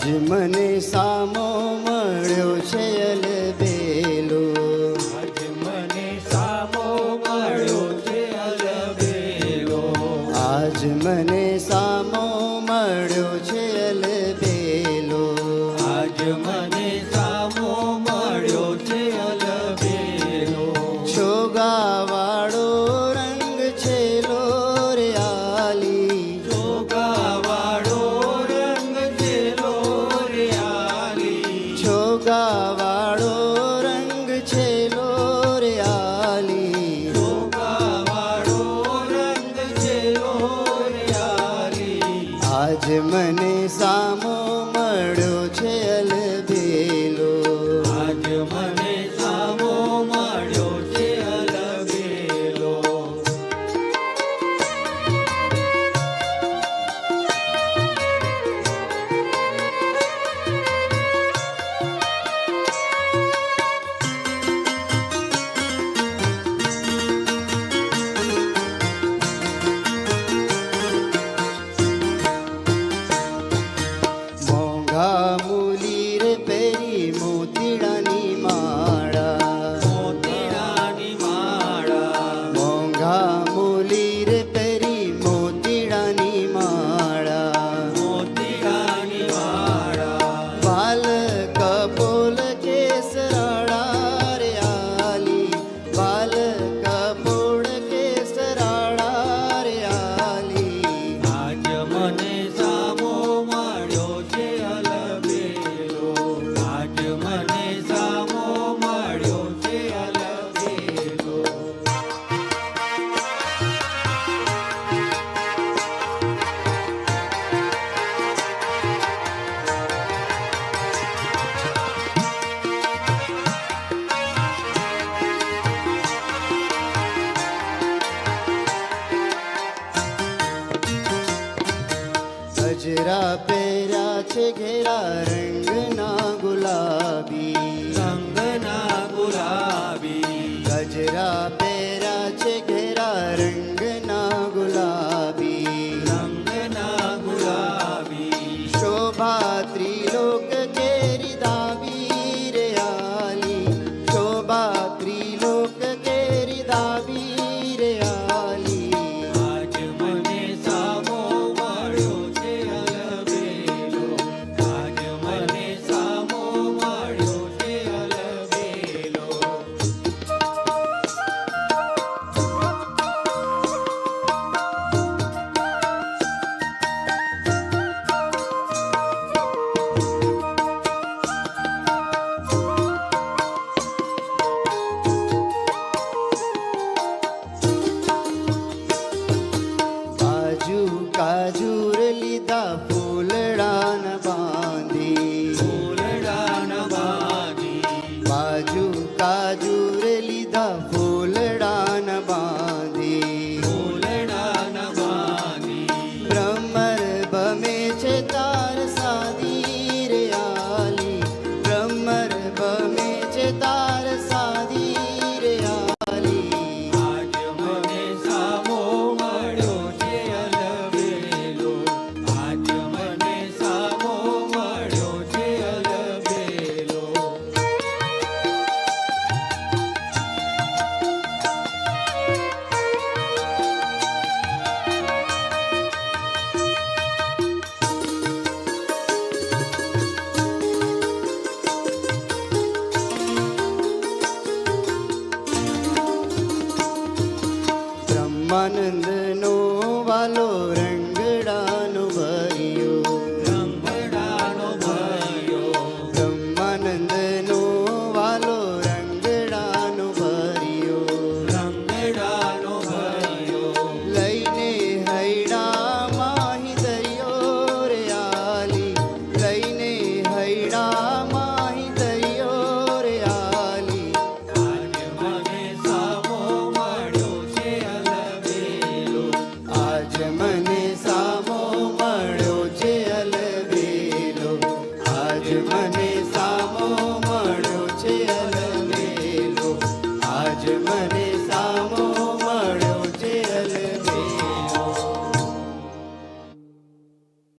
મને સામો મળ્યો છે અલબેલો, આજ મને સામો મળ્યો છે અલબેલો, આજ મને સામો મળ્યો છે અલબેલો, આજ મને સામો મળ્યો છે અલબેલો. છોગાવાળો રંગ છે લોરિયાલી, જોગાવાળો રંગ છે લોરિયાલી, છોગાવાળો રંગ છે લોરિયાલી, જોગાવાળો રંગ છે લોરિયાલી. આજ મને સામો મળ્યો છે અલબેલો, આજ મને સામો મળ્યો છે અલબેલો. મોંઘા મૂલી રે પેરી મોતીડાની માળા, મોતીડાની માળા, મોંઘા મૂલી રે પેરી મોતીડાની માળા, મોતીડાની માળા, વાલ કપોલ કેસરાળા રે આલી, વાલ કપોળ કેસરાળા રે આલી, આજ મને સામો મળ્યો છે અલબેલો, આજ મને સામો મળ્યો છે અલબેલો. ગજરા પહેર્યા છે ઘેરા રંગના ગુલાબી, રંગના ગુલાબી, ગજરા પહેર્યા છે ઘેરા રંગના ગુલાબી, રંગના ગુલાબી, શોભા ત્રિલોક કેરી દાબી રે આલી, શોભા ત્રિલોક કેરી દાબી રે આલી, આજ મને સામો મળ્યો છે અલબેલો, આજ મને સામો મળ્યો છે અલબેલો. કાજુ કાજુર લીધા ફૂલડાન બાંધી, ફૂલડાન બાંધી, બાજુ કાજુર લીધા ફૂલડાન બાંધી, ફૂલડાન બાંધી, ભ્રમર ભમે છે તાર સાદી રે આલી, ભ્રમર ભમે છે તાર સાદી રે આલી, આજ મને સામો મળ્યો છે અલબેલો, આજ મને સામો મળ્યો છે અલબેલો. બ્રહ્માનંદનો વાલો રંગડાનો ભર્યો, રંગડાનો ભર્યો, બ્રહ્માનંદનો વાલો રંગડાનો ભર્યો, રંગડાનો ભર્યો, લઈને હૈડા માહી દરિયો રે આલી, લઈને હૈડા માહી દરિયો રે આલી, આજ મને સામો મળ્યો છે અલબેલો, આજ મને સામો મળ્યો છે અલબેલો, આજ મને